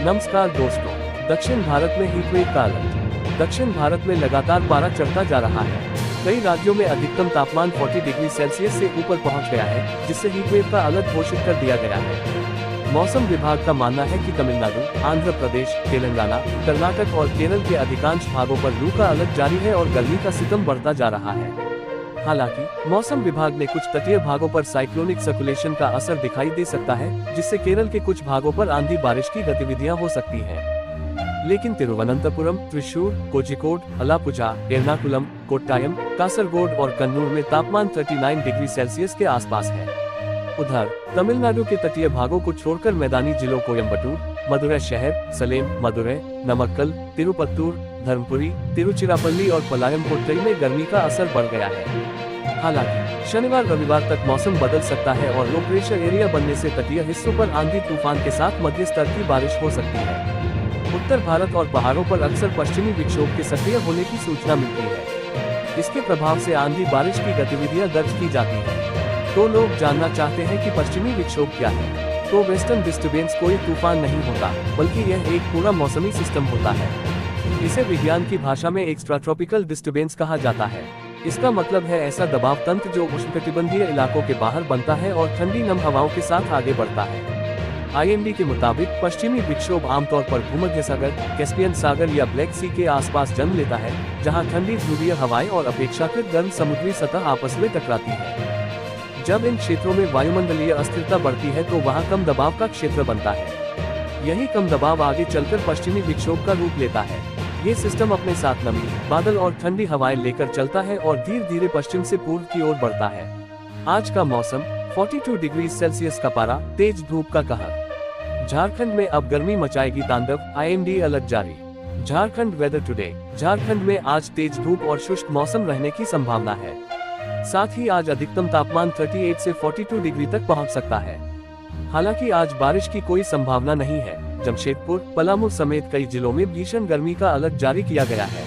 नमस्कार दोस्तों, दक्षिण भारत में हीटवेव का अलर्ट। दक्षिण भारत में लगातार पारा चढ़ता जा रहा है। कई राज्यों में अधिकतम तापमान 40 डिग्री सेल्सियस से ऊपर पहुंच गया है, जिससे हीटवेव का अलर्ट घोषित कर दिया गया है। मौसम विभाग का मानना है कि तमिलनाडु, आंध्र प्रदेश, तेलंगाना, कर्नाटक और केरल के अधिकांश भागों पर लू का अलर्ट जारी है और गर्मी का सितम बढ़ता जा रहा है। हालांकि मौसम विभाग ने कुछ तटीय भागों पर साइक्लोनिक सर्कुलेशन का असर दिखाई दे सकता है, जिससे केरल के कुछ भागों पर आंधी बारिश की गतिविधियां हो सकती हैं। लेकिन तिरुवनंतपुरम, त्रिशूर, कोझिकोड, अलापुझा, एर्नाकुलम, कोट्टायम, कासरगोड और कन्नूर में तापमान 39 डिग्री सेल्सियस के आसपास है। उधर तमिलनाडु के तटीय भागों को छोड़कर मैदानी जिलों कोयम्बटूर, मदुरै शहर, सलेम, मदुरै, नमक्कल, तिरुपत्तूर, धर्मपुरी, तिरुचिरापल्ली और पलायमकोट्टई में गर्मी का असर बढ़ गया है। हालांकि शनिवार रविवार तक मौसम बदल सकता है और लो प्रेशर एरिया बनने से तटीय हिस्सों पर आंधी तूफान के साथ मध्य स्तर की बारिश हो सकती है। उत्तर भारत और पहाड़ों पर अक्सर पश्चिमी विक्षोभ के सक्रिय होने की सूचना मिलती है। इसके प्रभाव से आंधी बारिश की गतिविधियां दर्ज की जाती है। तो लोग जानना चाहते हैं कि पश्चिमी विक्षोभ क्या है। तो वेस्टर्न डिस्टर्बेंस कोई तूफान नहीं होता, बल्कि यह एक पूरा मौसमी सिस्टम होता है। इसे विज्ञान की भाषा में एक्स्ट्रा ट्रॉपिकल डिस्टर्बेंस कहा जाता है। इसका मतलब है ऐसा दबाव तंत्र जो उष्णकटिबंधीय इलाकों के बाहर बनता है और ठंडी नम हवाओं के साथ आगे बढ़ता है। IMD के मुताबिक पश्चिमी विक्षोभ आमतौर पर भूमध्य सागर, कैस्पियन सागर या ब्लैक सी के आसपास जन्म लेता है, जहां ठंडी ध्रुवीय हवाएं और अपेक्षाकृत गर्म समुद्री सतह आपस में टकराती है। जब इन क्षेत्रों में वायुमंडलीय अस्थिरता बढ़ती है तो वहां कम दबाव का क्षेत्र बनता है। यही कम दबाव आगे चलकर पश्चिमी विक्षोभ का रूप लेता है। ये सिस्टम अपने साथ नमी, बादल और ठंडी हवाएं लेकर चलता है और धीरे धीरे पश्चिम से पूर्व की ओर बढ़ता है। आज का मौसम 42 डिग्री सेल्सियस का पारा, तेज धूप का कहर। झारखंड में अब गर्मी मचाएगी तांडव, IMD अलर्ट जारी। Jharkhand weather today. झारखंड में आज तेज धूप और शुष्क मौसम रहने की संभावना है। साथ ही आज अधिकतम तापमान 38 से 42 डिग्री तक पहुंच सकता है। हालांकि आज बारिश की कोई संभावना नहीं है। जमशेदपुर, पलामू समेत कई जिलों में भीषण गर्मी का अलर्ट जारी किया गया है।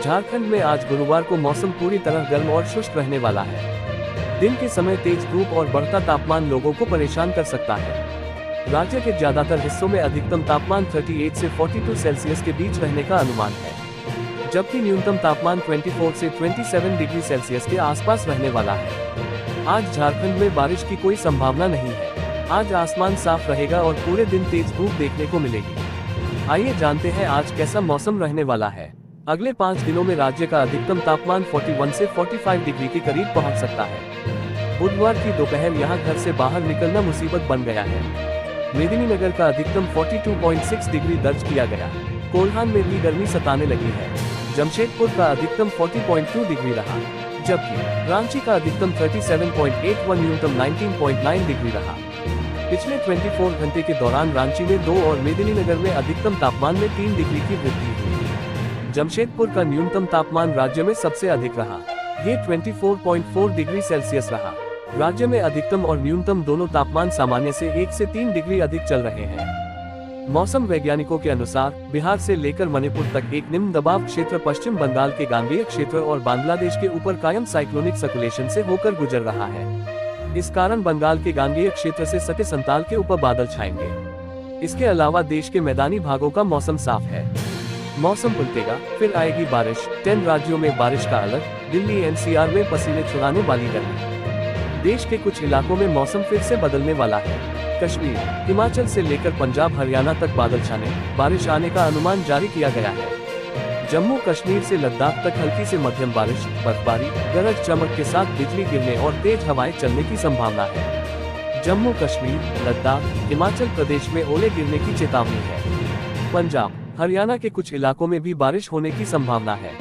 झारखंड में आज गुरुवार को मौसम पूरी तरह गर्म और शुष्क रहने वाला है। दिन के समय तेज धूप और बढ़ता तापमान लोगों को परेशान कर सकता है। राज्य के ज्यादातर हिस्सों में अधिकतम तापमान 38 से 42 सेल्सियस के बीच रहने का अनुमान है, जबकि न्यूनतम तापमान 24 से 27 डिग्री सेल्सियस के आसपास रहने वाला है। आज झारखंड में बारिश की कोई संभावना नहीं है। आज आसमान साफ रहेगा और पूरे दिन तेज धूप देखने को मिलेगी। आइए जानते हैं आज कैसा मौसम रहने वाला है। अगले 5 दिनों में राज्य का अधिकतम तापमान 41 से 45 डिग्री के करीब पहुंच सकता है। बुधवार की दोपहर यहां घर से बाहर निकलना मुसीबत बन गया है। मेदिनीनगर का अधिकतम 42.6 डिग्री दर्ज किया गया। कोल्हान में भी गर्मी सताने लगी है। जमशेदपुर का अधिकतम 40.2 डिग्री रहा, जबकि रांची का अधिकतम 37.8 व न्यूनतम 19.9 डिग्री रहा। पिछले 24 घंटे के दौरान रांची में 2 और मेदिनीनगर में अधिकतम तापमान में 3 डिग्री की वृद्धि हुई। जमशेदपुर का न्यूनतम तापमान राज्य में सबसे अधिक रहा। ये 24.4 डिग्री सेल्सियस रहा। राज्य में अधिकतम और न्यूनतम दोनों तापमान सामान्य से 1 से 3 डिग्री अधिक चल रहे हैं। मौसम वैज्ञानिकों के अनुसार बिहार से लेकर मणिपुर तक एक निम्न दबाव क्षेत्र पश्चिम बंगाल के गांगेय क्षेत्र और बांग्लादेश के ऊपर कायम साइक्लोनिक सर्कुलेशन से होकर गुजर रहा है। इस कारण बंगाल के गांगेय क्षेत्र से सटे संताल के ऊपर बादल छाएंगे। इसके अलावा देश के मैदानी भागों का मौसम साफ है। मौसम उलटेगा, फिर आएगी बारिश। 10 राज्यों में बारिश का अलर्ट। दिल्ली NCR में पसीने छुड़ाने वाली गर्मी। देश के कुछ इलाकों में मौसम फिर से बदलने वाला है। कश्मीर, हिमाचल से लेकर पंजाब हरियाणा तक बादल छाने, बारिश आने का अनुमान जारी किया गया है। जम्मू कश्मीर से लद्दाख तक हल्की से मध्यम बारिश, बर्फबारी, गरज चमक के साथ बिजली गिरने और तेज हवाएं चलने की संभावना है। जम्मू कश्मीर, लद्दाख, हिमाचल प्रदेश में ओले गिरने की चेतावनी है। पंजाब, हरियाणा के कुछ इलाकों में भी बारिश होने की संभावना है।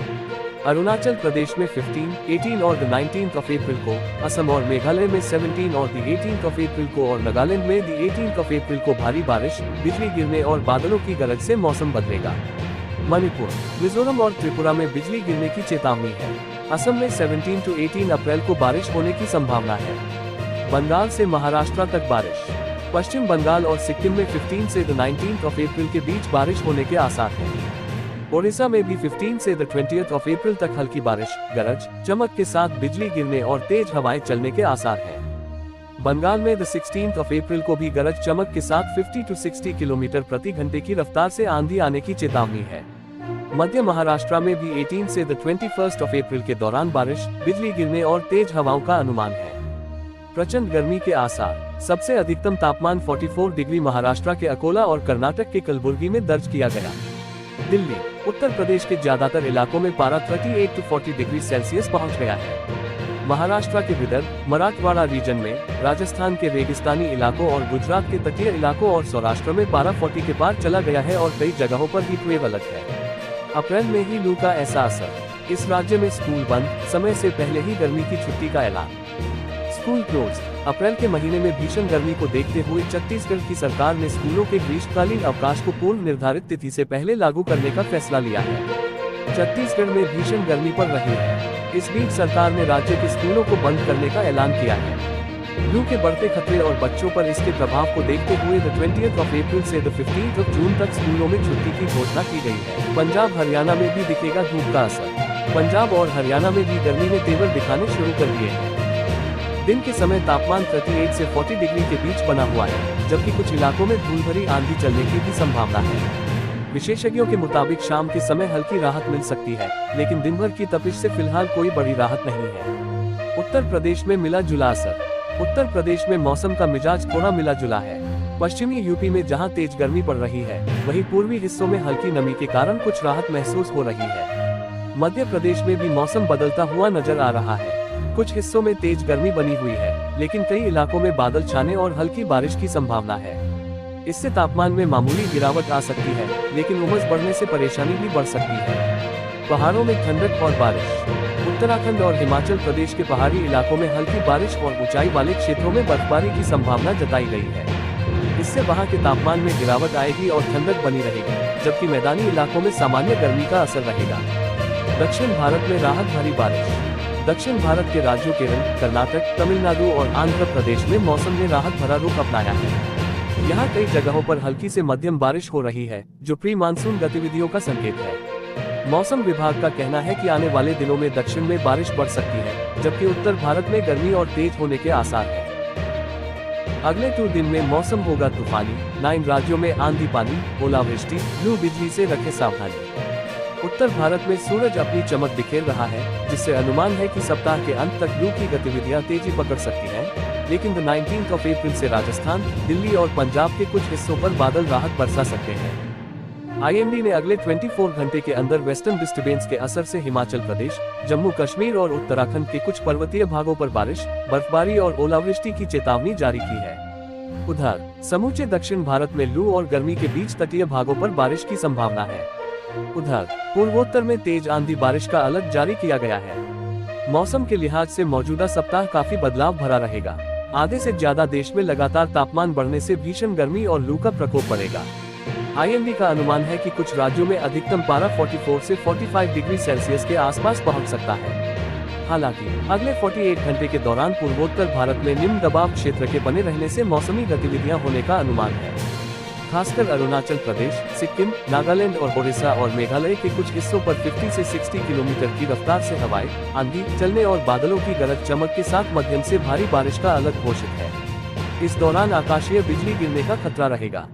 अरुणाचल प्रदेश में 15, 18 और 19 अप्रैल को, असम और मेघालय में 17 और 18 अप्रैल को और नागालैंड में 18 अप्रैल को भारी बारिश, बिजली गिरने और बादलों की गरज से मौसम बदलेगा। मणिपुर, मिजोरम और त्रिपुरा में बिजली गिरने की चेतावनी है। असम में 17 से 18 अप्रैल को बारिश होने की संभावना है। बंगाल से महाराष्ट्र तक बारिश। पश्चिम बंगाल और सिक्किम में 15 से 19 अप्रैल के बीच बारिश होने के आसार हैं। ओडिशा में भी 15 से 20 अप्रैल तक हल्की बारिश, गरज चमक के साथ बिजली गिरने और तेज हवाएं चलने के आसार हैं। बंगाल में 16 अप्रैल को भी गरज चमक के साथ 50 to 60 किलोमीटर प्रति घंटे की रफ्तार से आंधी आने की चेतावनी है। मध्य महाराष्ट्र में भी 18 से 21 अप्रैल के दौरान बारिश, बिजली गिरने और तेज हवाओं का अनुमान है। प्रचंड गर्मी के आसार। सबसे अधिकतम तापमान 44 डिग्री महाराष्ट्र के अकोला और कर्नाटक के कलबुर्गी में दर्ज किया गया। दिल्ली, उत्तर प्रदेश के ज्यादातर इलाकों में पारा 38 to 40 डिग्री सेल्सियस पहुंच गया है। महाराष्ट्र के विदर्भ, मराठवाड़ा रीजन में, राजस्थान के रेगिस्तानी इलाकों और गुजरात के तटीय इलाकों और सौराष्ट्र में पारा 40 के पार चला गया है और कई जगहों पर हीट वेव अलर्ट है। अप्रैल में ही लू का ऐसा असर। इस राज्य में स्कूल बंद, समय से पहले ही गर्मी की छुट्टी का ऐलान। School close. अप्रैल के महीने में भीषण गर्मी को देखते हुए छत्तीसगढ़ की सरकार ने स्कूलों के ग्रीष्मकालीन अवकाश को पूर्व निर्धारित तिथि से पहले लागू करने का फैसला लिया है। छत्तीसगढ़ में भीषण गर्मी पड़ रही है। इस बीच सरकार ने राज्य के स्कूलों को बंद करने का ऐलान किया है। लू के बढ़ते खतरे और बच्चों पर इसके प्रभाव को देखते हुए 20 अप्रैल से 15 जून तक स्कूलों में छुट्टी की घोषणा की गई है। पंजाब हरियाणा में भी दिखेगा धूप का असर। पंजाब और हरियाणा में भी गर्मी ने तेवर दिखाने शुरू कर दिए हैं। दिन के समय तापमान 38 से 40 डिग्री के बीच बना हुआ है, जबकि कुछ इलाकों में धूल भरी आंधी चलने की भी संभावना है। विशेषज्ञों के मुताबिक शाम के समय हल्की राहत मिल सकती है, लेकिन दिन भर की तपिश से फिलहाल कोई बड़ी राहत नहीं है। उत्तर प्रदेश में मिला जुला असर। उत्तर प्रदेश में मौसम का मिजाज थोड़ा मिला जुला है। पश्चिमी यूपी में जहां तेज गर्मी पड़ रही है, वहीं पूर्वी हिस्सों में हल्की नमी के कारण कुछ राहत महसूस हो रही है। मध्य प्रदेश में भी मौसम बदलता हुआ नजर आ रहा है। कुछ हिस्सों में तेज गर्मी बनी हुई है, लेकिन कई इलाकों में बादल छाने और हल्की बारिश की संभावना है। इससे तापमान में मामूली गिरावट आ सकती है, लेकिन उमस बढ़ने से परेशानी भी बढ़ सकती है। पहाड़ों में ठंडक और बारिश। उत्तराखंड और हिमाचल प्रदेश के पहाड़ी इलाकों में हल्की बारिश और ऊंचाई वाले क्षेत्रों में बर्फबारी की संभावना जताई गई है। इससे वहां के तापमान में गिरावट आएगी और ठंडक बनी रहेगी, जबकि मैदानी इलाकों में सामान्य गर्मी का असर रहेगा। दक्षिण भारत में राहत भरी बारिश। दक्षिण भारत के राज्यों केरल, कर्नाटक, तमिलनाडु और आंध्र प्रदेश में मौसम ने राहत भरा रुख अपनाया है। यहाँ कई जगहों पर हल्की से मध्यम बारिश हो रही है, जो प्री मानसून गतिविधियों का संकेत है। मौसम विभाग का कहना है कि आने वाले दिनों में दक्षिण में बारिश बढ़ सकती है, जबकि उत्तर भारत में गर्मी और तेज होने के आसार हैं। अगले 2 दिन में मौसम होगा तूफानी। 9 राज्यों में आंधी पानी, ओलावृष्टि, लू बिजली से रखें सावधानी। उत्तर भारत में सूरज अपनी चमक बिखेर रहा है, जिससे अनुमान है कि सप्ताह के अंत तक लू की गतिविधियां तेजी पकड़ सकती हैं। लेकिन 19 अप्रैल से राजस्थान, दिल्ली और पंजाब के कुछ हिस्सों पर बादल राहत बरसा सकते हैं। आईएमडी ने अगले 24 घंटे के अंदर वेस्टर्न डिस्टर्बेंस के असर से हिमाचल प्रदेश, जम्मू कश्मीर और उत्तराखंड के कुछ पर्वतीय भागों पर बारिश, बर्फबारी और ओलावृष्टि की चेतावनी जारी की है। उधर समूचे दक्षिण भारत में लू और गर्मी के बीच तटीय भागों पर बारिश की संभावना है। उधर पूर्वोत्तर में तेज आंधी बारिश का अलर्ट जारी किया गया है। मौसम के लिहाज से मौजूदा सप्ताह काफी बदलाव भरा रहेगा। आधे से ज्यादा देश में लगातार तापमान बढ़ने से भीषण गर्मी और लू का प्रकोप बढ़ेगा। आईएमडी का अनुमान है कि कुछ राज्यों में अधिकतम पारा 44 से 45 डिग्री सेल्सियस के आसपास पहुंच सकता है। हालांकि अगले 48 घंटे के दौरान पूर्वोत्तर भारत में निम्न दबाव क्षेत्र के बने रहने से मौसमी गतिविधियां होने का अनुमान है। खासकर अरुणाचल प्रदेश, सिक्किम, नागालैंड और ओडिशा और मेघालय के कुछ हिस्सों पर 50 से 60 किलोमीटर की रफ्तार से हवाएं, आंधी चलने और बादलों की गरज चमक के साथ मध्यम से भारी बारिश का अलर्ट घोषित है। इस दौरान आकाशीय बिजली गिरने का खतरा रहेगा।